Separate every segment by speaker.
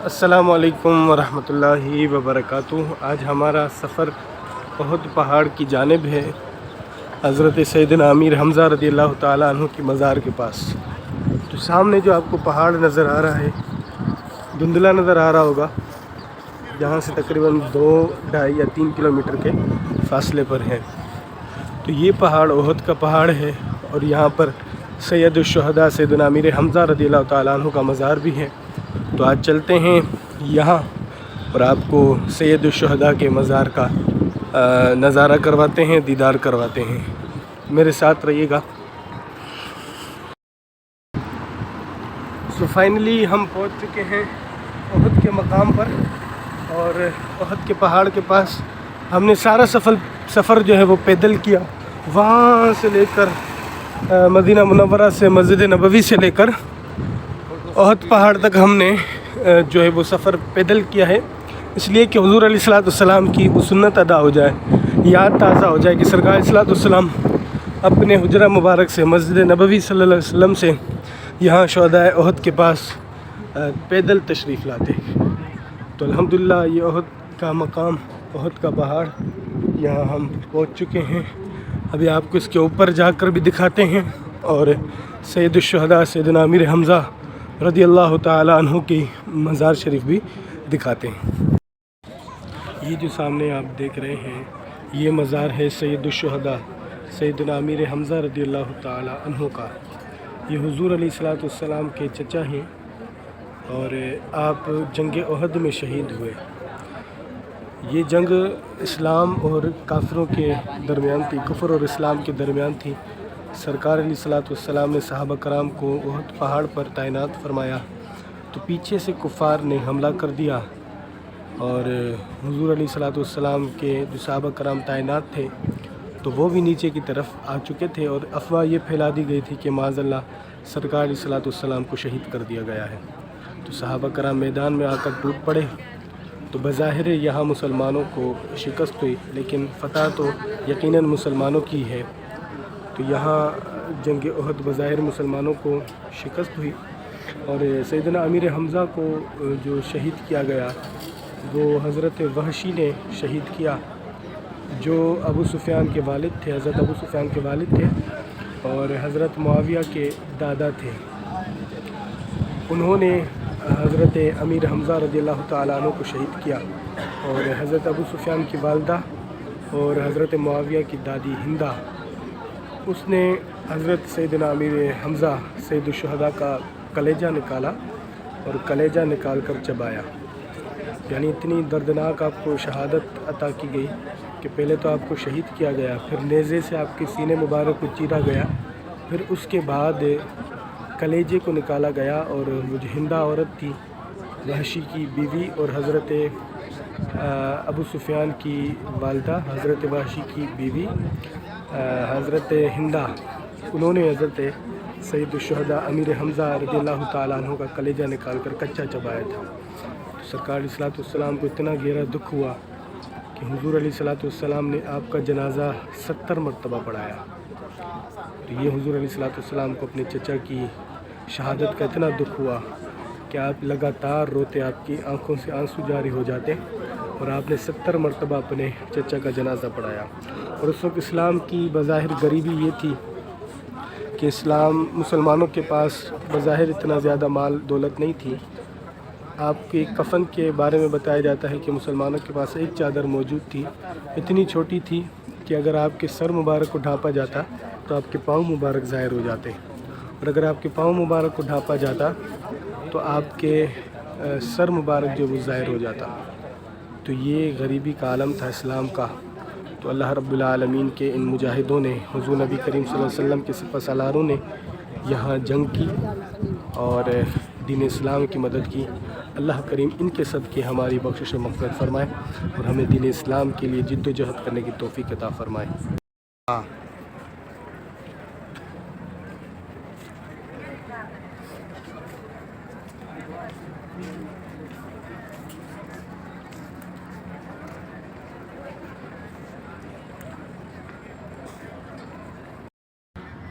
Speaker 1: السلام علیکم ورحمۃ اللہ وبرکاتہ۔ آج ہمارا سفر احد پہاڑ کی جانب ہے، حضرت سیدنا امیر حمزہ رضی اللہ تعالیٰ عنہ کی مزار کے پاس۔ تو سامنے جو آپ کو پہاڑ نظر آ رہا ہے، دھندلا نظر آ رہا ہوگا، جہاں سے تقریباً 2، 2.5 یا 3 کلومیٹر کے فاصلے پر ہے۔ تو یہ پہاڑ احد کا پہاڑ ہے، اور یہاں پر سید الشہداء سیدنا امیر حمزہ رضی اللہ تعالیٰ عنہ کا مزار بھی ہے۔ تو آج چلتے ہیں یہاں اور آپ کو سید الشہداء کے مزار کا نظارہ کرواتے ہیں، دیدار کرواتے ہیں۔ میرے ساتھ رہیے گا۔ فائنلی ہم پہنچ چکے ہیں احد کے مقام پر، اور احد کے پہاڑ کے پاس ہم نے سارا سفر جو ہے وہ پیدل کیا، وہاں سے لے کر مدینہ منورہ سے مسجد نبوی سے لے کر احد پہاڑ تک ہم نے جو ہے وہ سفر پیدل کیا ہے، اس لیے کہ حضور علیہ الصلوۃ والسلام کی وہ سنت ادا ہو جائے، یاد تازہ ہو جائے کہ سرکار علیہ الصلوۃ والسلام اپنے حجرہ مبارک سے مسجد نبوی صلی اللہ علیہ وسلم سے یہاں شہدائے احد کے پاس پیدل تشریف لاتے۔ تو الحمدللہ یہ احد کا مقام، احد کا پہاڑ، یہاں ہم پہنچ چکے ہیں۔ ابھی آپ کو اس کے اوپر جا کر بھی دکھاتے ہیں، اور سید الشہداء سیدنا امیر حمزہ رضی اللہ تعالیٰ عنہ کی مزار شریف بھی دکھاتے ہیں۔ یہ جو سامنے آپ دیکھ رہے ہیں، یہ مزار ہے سید الشہداء سیدنا امیر حمزہ رضی اللہ تعالیٰ عنہ کا۔ یہ حضور علیہ الصلوۃ والسلام کے چچا ہیں، اور آپ جنگ احد میں شہید ہوئے۔ یہ جنگ اسلام اور کافروں کے درمیان تھی، کفر اور اسلام کے درمیان تھی۔ سرکار علیہ الصلوۃ والسلام نے صحابہ کرام کو احد پہاڑ پر تعینات فرمایا، تو پیچھے سے کفار نے حملہ کر دیا، اور حضور علیہ الصلوۃ والسلام کے جو صحابہ کرام تعینات تھے تو وہ بھی نیچے کی طرف آ چکے تھے، اور افواہ یہ پھیلا دی گئی تھی کہ معاذ اللہ سرکار علیہ الصلوۃ والسلام کو شہید کر دیا گیا ہے۔ تو صحابہ کرام میدان میں آ کر ٹوٹ پڑے۔ تو بظاہر یہاں مسلمانوں کو شکست ہوئی، لیکن فتح تو یقیناً مسلمانوں کی ہے۔ تو یہاں جنگ احد بظاہر مسلمانوں کو شکست ہوئی، اور سیدنا امیر حمزہ کو جو شہید کیا گیا وہ حضرت وحشی نے شہید کیا، جو ابو سفیان کے والد تھے، حضرت ابو سفیان کے والد تھے، اور حضرت معاویہ کے دادا تھے۔ انہوں نے حضرت امیر حمزہ رضی اللہ تعالیٰ عنہ کو شہید کیا، اور حضرت ابو سفیان کی والدہ اور حضرت معاویہ کی دادی ہندہ، اس نے حضرت سیدنا امیر حمزہ سید الشہداء کا کلیجہ نکالا، اور کلیجہ نکال کر چبایا۔ یعنی اتنی دردناک آپ کو شہادت عطا کی گئی کہ پہلے تو آپ کو شہید کیا گیا، پھر نیزے سے آپ کے سینے مبارک کو چیرا گیا، پھر اس کے بعد کلیجے کو نکالا گیا، اور وہ جو ہندہ عورت تھی، وحشی کی بیوی اور حضرت ابو سفیان کی والدہ، حضرت وحشی کی بیوی حضرت ہندہ، انہوں نے حضرت سید الشہداء امیر حمزہ رضی اللہ تعالیٰ عنہ کا کلیجہ نکال کر کچا چبایا تھا۔ سرکار علیہ الصلوۃ والسلام کو اتنا گہرا دکھ ہوا کہ حضور علیہ الصلوۃ والسلام نے آپ کا جنازہ 70 مرتبہ پڑھایا۔ تو یہ حضور علیہ الصلوۃ والسلام کو اپنے چچا کی شہادت کا اتنا دکھ ہوا کہ آپ لگاتار روتے، آپ کی آنکھوں سے آنسو جاری ہو جاتے، اور آپ نے 70 مرتبہ اپنے چچا کا جنازہ پڑھایا۔ اور اس وقت اسلام کی بظاہر غریبی یہ تھی کہ مسلمانوں کے پاس بظاہر اتنا زیادہ مال دولت نہیں تھی۔ آپ کے کفن کے بارے میں بتایا جاتا ہے کہ مسلمانوں کے پاس ایک چادر موجود تھی، اتنی چھوٹی تھی کہ اگر آپ کے سر مبارک کو ڈھانپا جاتا تو آپ کے پاؤں مبارک ظاہر ہو جاتے، اور اگر آپ کے پاؤں مبارک کو ڈھانپا جاتا تو آپ کے سر مبارک جو وہ ظاہر ہو جاتا۔ تو یہ غریبی کا عالم تھا اسلام کا۔ تو اللہ رب العالمین کے ان مجاہدوں نے، حضور نبی کریم صلی اللہ علیہ وسلم کے سپہ سالاروں نے یہاں جنگ کی اور دین اسلام کی مدد کی۔ اللہ کریم ان کے صدقے ہماری بخشش و مغفرت فرمائے، اور ہمیں دین اسلام کے لیے جد و جہد کرنے کی توفیق عطا فرمائے۔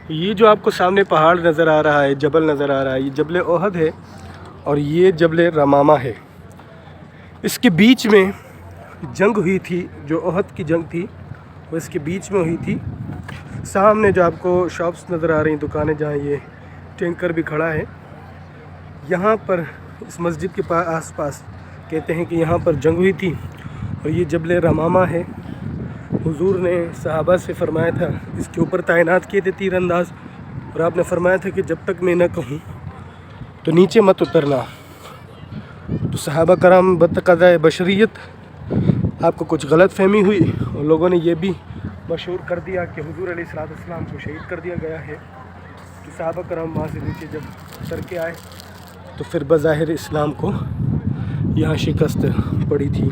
Speaker 1: یہ جو آپ کو سامنے پہاڑ نظر آ رہا ہے، جبل نظر آ رہا ہے، یہ جبل احد ہے، اور یہ جبل رمامہ ہے۔ اس کے بیچ میں جنگ ہوئی تھی، جو احد کی جنگ تھی وہ اس کے بیچ میں ہوئی تھی. سامنے جو آپ کو شاپس نظر آ رہی ہیں، دکانیں جہاں یہ ٹینکر بھی کھڑا ہے، یہاں پر اس مسجد کے آس پاس کہتے ہیں کہ یہاں پر جنگ ہوئی تھی. اور یہ جبل رمامہ ہے. حضور نے صحابہ سے فرمایا تھا، اس کے اوپر تعینات کیے تھے تیر انداز، اور آپ نے فرمایا تھا کہ جب تک میں نہ کہوں تو نیچے مت اترنا. تو صحابہ کرام بتقاضۂ بشریت آپ کو کچھ غلط فہمی ہوئی، اور لوگوں نے یہ بھی مشہور کر دیا کہ حضور علیہ السلام کو شہید کر دیا گیا ہے. تو صحابہ کرام وہاں سے نیچے جب اتر کے آئے تو پھر بظاہر اسلام کو یہاں شکست پڑی تھی.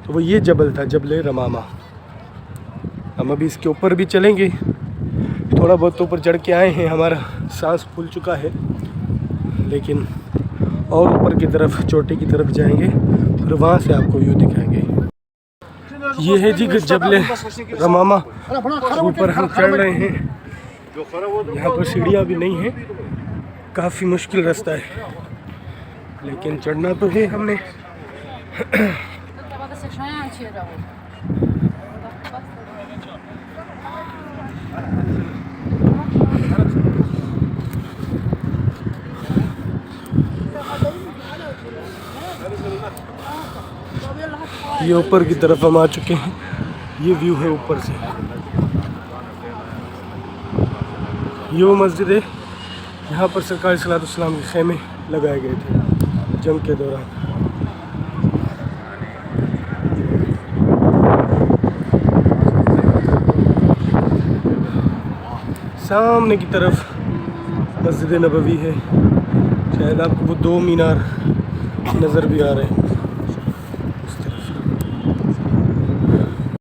Speaker 1: تو وہ یہ جبل تھا، جبل رمامہ. ہم ابھی اس کے اوپر بھی چلیں گے، تھوڑا بہت اوپر چڑھ کے آئے ہیں، ہمارا سانس پھول چکا ہے، لیکن اور اوپر کی طرف چوٹی کی طرف جائیں گے، پھر وہاں سے آپ کو ویو دکھائیں گے. یہ ہے جی جبل رمامہ، اوپر ہم چڑھ رہے ہیں. یہاں پر سیڑھیاں بھی نہیں ہیں، کافی مشکل راستہ ہے، لیکن چڑھنا تو ہے ہم نے. یہ اوپر کی طرف ہم آ چکے ہیں. یہ ویو ہے اوپر سے. یہ وہ مسجد ہے یہاں پر سرکار صلی اللہ علیہ وسلم کے خیمے لگائے گئے تھے جنگ کے دوران. سامنے کی طرف مسجد نبوی ہے، شاید آپ کو وہ 2 مینار نظر بھی آ رہے ہیں.